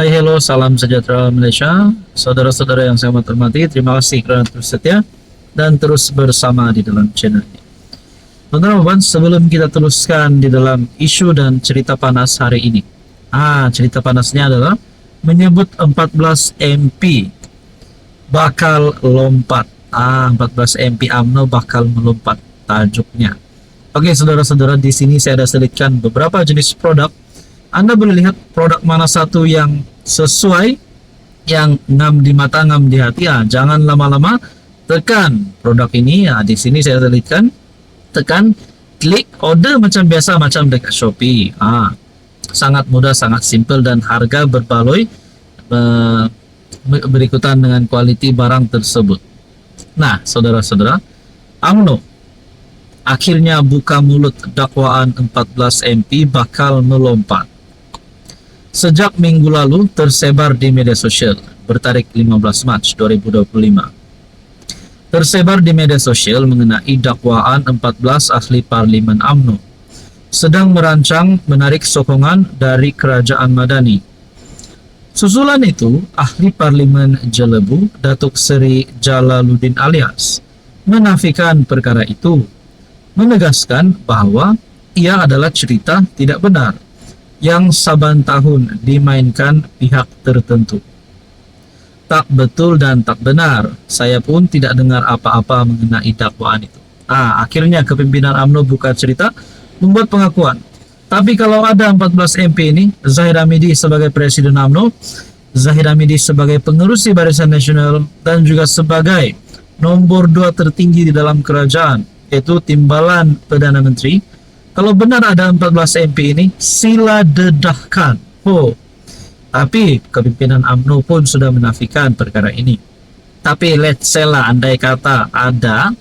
Hai, hello, salam sejahtera Malaysia. Saudara-saudara yang saya hormati, terima kasih kerana terus setia dan terus bersama di dalam channel ini. Teman-teman, sebelum kita teruskan di dalam isu dan cerita panas hari ini. Cerita panasnya adalah menyebut 14 MP bakal lompat. 14 MP UMNO bakal melompat tajuknya. Oke, saudara-saudara, di sini saya ada selitkan beberapa jenis produk. Anda boleh lihat produk mana satu yang sesuai, yang ngam di mata, ngam di hati. Jangan lama-lama, tekan produk ini. Di sini saya selitkan, tekan, klik, order macam biasa, macam dekat Shopee. Sangat mudah, sangat simple, dan harga berbaloi berikutan dengan kualiti barang tersebut. Nah, saudara-saudara, UMNO akhirnya buka mulut dakwaan 14 MP bakal melompat. Sejak minggu lalu tersebar di media sosial bertarikh 15 Mac 2025. Tersebar di media sosial mengenai dakwaan 14 ahli parlimen UMNO sedang merancang menarik sokongan dari kerajaan Madani. Susulan itu, ahli parlimen Jelebu, Datuk Seri Jalaluddin Alias, menafikan perkara itu, menegaskan bahwa ia adalah cerita tidak benar yang saban tahun dimainkan pihak tertentu. Tak betul dan tak benar. Saya pun tidak dengar apa-apa mengenai dakwaan itu. Akhirnya kepimpinan UMNO buka cerita, membuat pengakuan. Tapi kalau ada 14 MP ini, Zahid Hamidi sebagai Presiden UMNO, Zahid Hamidi sebagai pengerusi Barisan Nasional, dan juga sebagai nombor 2 tertinggi di dalam kerajaan, yaitu Timbalan Perdana Menteri. Kalau benar ada 14 MP ini, sila dedahkan. Tapi kepimpinan UMNO pun sudah menafikan perkara ini. Tapi let's say lah, andai kata ada,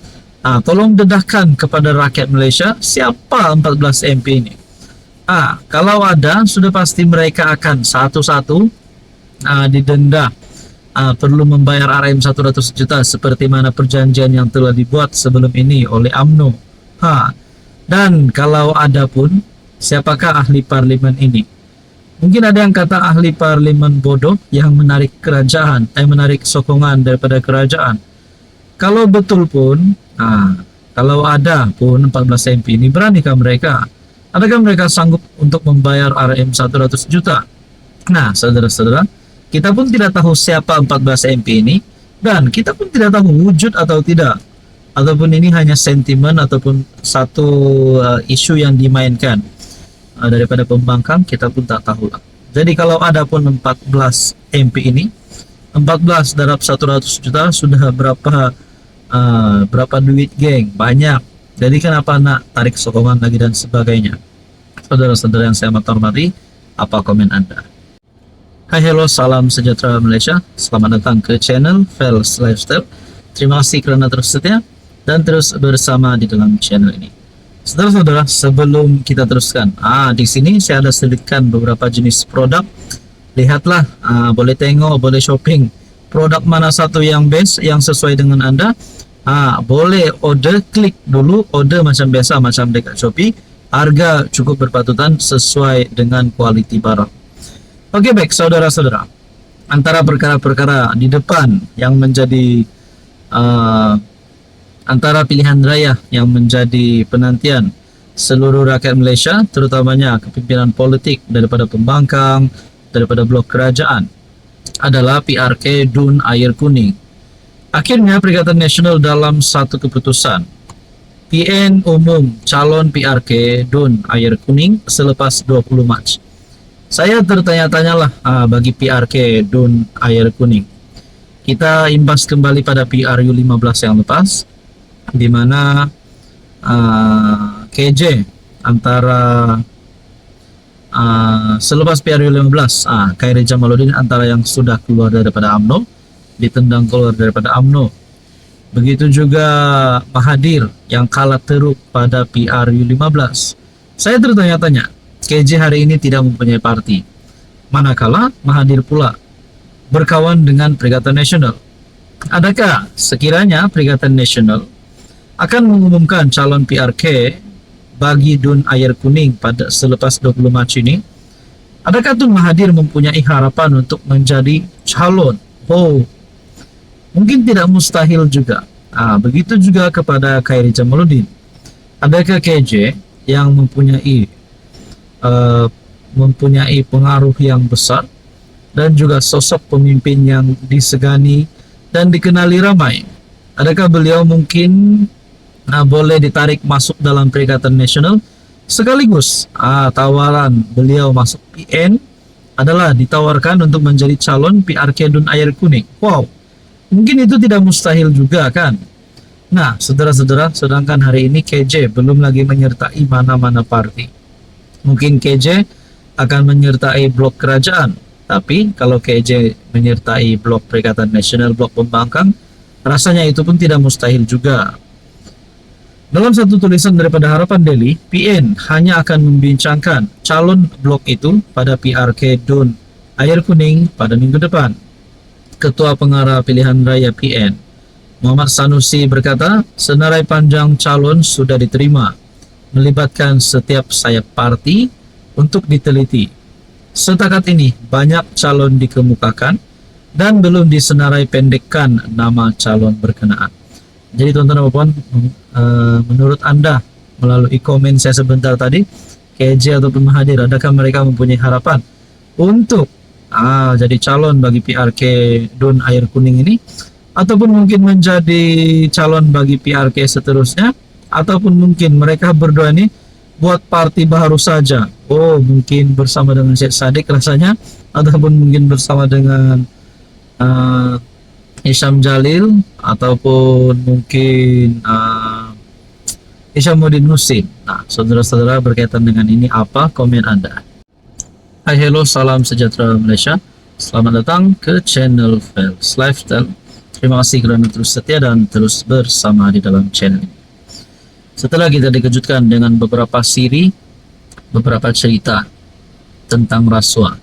tolong dedahkan kepada rakyat Malaysia siapa 14 MP ini. Kalau ada, sudah pasti mereka akan satu-satu didenda, perlu membayar RM 100 juta seperti mana perjanjian yang telah dibuat sebelum ini oleh UMNO. Dan kalau ada pun, siapakah ahli parlimen ini? Mungkin ada yang kata ahli parlimen bodoh yang menarik kerajaan, menarik sokongan daripada kerajaan. Kalau betul pun, kalau ada pun 14 MP ini, beranikah mereka? Adakah mereka sanggup untuk membayar RM 100 juta? Nah, saudara-saudara, kita pun tidak tahu siapa 14 MP ini, dan kita pun tidak tahu wujud atau tidak, ataupun ini hanya sentimen ataupun satu isu yang dimainkan daripada pembangkang, kita pun tak tahu lah. Jadi kalau ada pun 14 MP ini, 14 darab 100 juta sudah berapa duit, geng? Banyak. Jadi kenapa nak tarik sokongan lagi dan sebagainya? Saudara-saudara yang saya hormati, apa komen Anda? Hai, hello, salam sejahtera Malaysia. Selamat datang ke channel Fels Lifestyle. Terima kasih kerana terus setia dan terus bersama di dalam channel ini. Saudara-saudara, sebelum kita teruskan, di sini saya ada selitkan beberapa jenis produk. Lihatlah, boleh tengok, boleh shopping. Produk mana satu yang best, yang sesuai dengan Anda. Boleh order, klik dulu, order macam biasa, macam dekat Shopee. Harga cukup berpatutan sesuai dengan kualiti barang. Oke, baik saudara-saudara. Antara perkara-perkara di depan yang menjadi antara pilihan raya yang menjadi penantian seluruh rakyat Malaysia, terutamanya kepimpinan politik daripada pembangkang, daripada blok kerajaan, adalah PRK DUN Air Kuning. Akhirnya Perikatan Nasional dalam satu keputusan, PN umum calon PRK DUN Air Kuning selepas 20 Mac. Saya tertanya-tanyalah bagi PRK DUN Air Kuning. Kita imbas kembali pada PRU 15 yang lepas, di mana KJ antara selepas PRU 15, Khairi Jamaluddin antara yang sudah keluar daripada UMNO, ditendang keluar daripada UMNO. Begitu juga Mahathir yang kalah teruk pada PRU 15. Saya tertanya-tanya, KJ hari ini tidak mempunyai parti, manakala Mahathir pula berkawan dengan Perikatan Nasional. Adakah sekiranya Perikatan Nasional akan mengumumkan calon PRK bagi DUN Air Kuning pada selepas 20 Mac ini? Adakah Tun Mahathir mempunyai harapan untuk menjadi calon? Oh, mungkin tidak mustahil juga. Begitu juga kepada Khairi Jamaluddin. Adakah KJ yang mempunyai pengaruh yang besar dan juga sosok pemimpin yang disegani dan dikenali ramai? Adakah beliau mungkin boleh ditarik masuk dalam Perikatan Nasional? Sekaligus tawaran beliau masuk PN adalah ditawarkan untuk menjadi calon PRK Dun Air Kuning. Wow, mungkin itu tidak mustahil juga kan? Nah, saudara-saudara, sedangkan hari ini KJ belum lagi menyertai mana-mana parti. Mungkin KJ akan menyertai blok kerajaan, tapi kalau KJ menyertai blok Perikatan Nasional, blok pembangkang, rasanya itu pun tidak mustahil juga. Dalam satu tulisan daripada Harapan Daily, PN hanya akan membincangkan calon blok itu pada PRK Dun Air Kuning pada minggu depan. Ketua Pengarah Pilihan Raya PN, Muhammad Sanusi berkata, senarai panjang calon sudah diterima, melibatkan setiap sayap parti untuk diteliti. Setakat ini, banyak calon dikemukakan dan belum disenarai pendekkan nama calon berkenaan. Jadi teman-teman dan puan, menurut Anda melalui komen saya sebentar tadi, KJ ataupun Mahathir, adakah mereka mempunyai harapan untuk jadi calon bagi PRK Dun Air Kuning ini, ataupun mungkin menjadi calon bagi PRK seterusnya, ataupun mungkin mereka berdua ini buat parti baru saja? Oh, mungkin bersama dengan Syed Saddiq rasanya, ataupun mungkin bersama dengan Hisham Jalil, ataupun mungkin Hishamuddin Husin. Nah, saudara-saudara, berkaitan dengan ini apa komen Anda? Hai, hello, salam sejahtera Malaysia. Selamat datang ke channel Fels Lifestyle. Terima kasih kerana terus setia dan terus bersama di dalam channel ini. Setelah kita dikejutkan dengan beberapa beberapa cerita tentang rasuah,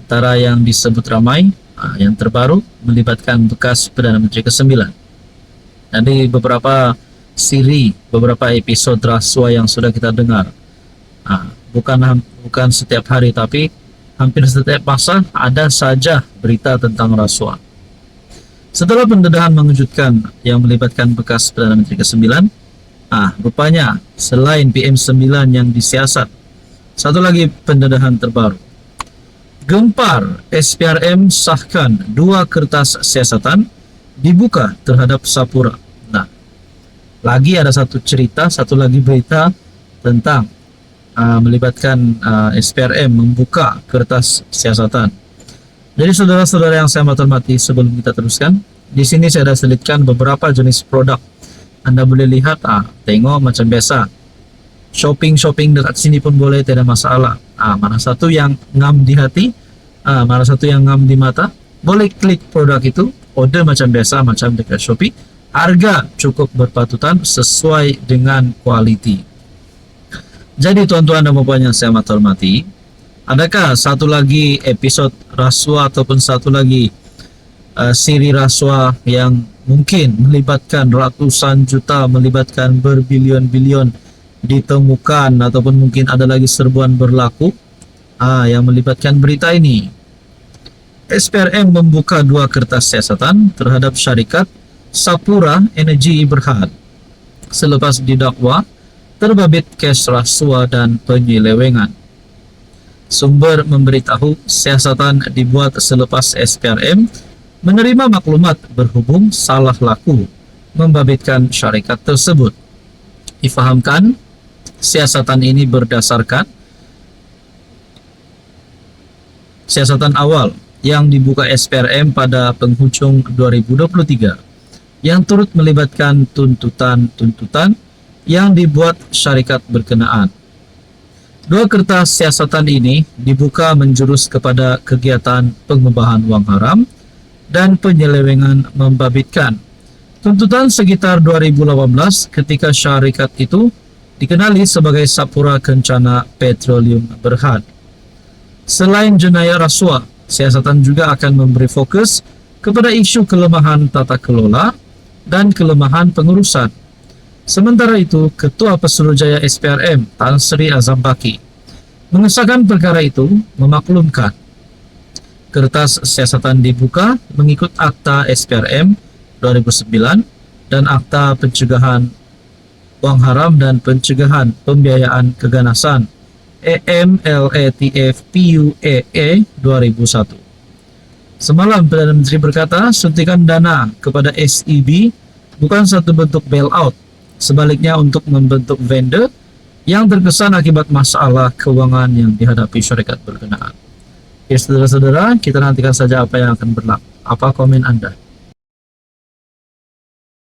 antara yang disebut ramai, yang terbaru melibatkan bekas Perdana Menteri ke-9. Dan di beberapa beberapa episod rasuah yang sudah kita dengar, bukan setiap hari, tapi hampir setiap masa ada saja berita tentang rasuah. Setelah pendedahan mengejutkan yang melibatkan bekas Perdana Menteri ke-9, rupanya selain PM9 yang disiasat, satu lagi pendedahan terbaru. Gempar, SPRM sahkan 2 kertas siasatan dibuka terhadap Sapura. Nah, lagi ada satu lagi berita tentang melibatkan SPRM membuka kertas siasatan. Jadi saudara-saudara yang saya hormati, sebelum kita teruskan, di sini saya ada selitkan beberapa jenis produk. Anda boleh lihat, tengok macam biasa. Shopping dekat sini pun boleh, tidak masalah. Mana satu yang ngam di hati, mana satu yang ngam di mata, boleh klik produk itu, order macam biasa, macam dekat Shopee. Harga cukup berpatutan sesuai dengan kualiti. Jadi tuan-tuan dan puan yang saya hormati, adakah satu lagi episod rasuah ataupun satu lagi siri rasuah yang mungkin melibatkan ratusan juta, melibatkan berbilion-bilion ditemukan, ataupun mungkin ada lagi serbuan berlaku yang melibatkan berita ini? SPRM membuka 2 kertas siasatan terhadap syarikat Sapura Energy Berhad selepas didakwa terbabit kes rasuah dan penyelewengan. Sumber memberitahu siasatan dibuat selepas SPRM menerima maklumat berhubung salah laku membabitkan syarikat tersebut. Difahamkan, siasatan ini berdasarkan siasatan awal yang dibuka SPRM pada penghujung 2023 yang turut melibatkan tuntutan yang dibuat syarikat berkenaan. 2 kertas siasatan ini dibuka menjurus kepada kegiatan pengubahan wang haram dan penyelewengan membabitkan. Tuntutan sekitar 2018 ketika syarikat itu dikenali sebagai Sapura Kencana Petroleum Berhad. Selain jenayah rasuah, siasatan juga akan memberi fokus kepada isu kelemahan tata kelola dan kelemahan pengurusan. Sementara itu, Ketua Pesuruhjaya SPRM Tan Sri Azam Baki Mengesahkan perkara itu memaklumkan kertas siasatan dibuka mengikut Akta SPRM 2009 dan Akta Pencegahan Uang Haram dan Pencegahan Pembiayaan Keganasan EMLATF PUEE 2001. Semalam Perdana Menteri berkata suntikan dana kepada SEB bukan satu bentuk bailout, sebaliknya untuk membentuk vendor yang terkesan akibat masalah keuangan yang dihadapi syarikat berkenaan. Ya saudara-saudara, kita nantikan saja apa yang akan berlaku. Apa komen Anda?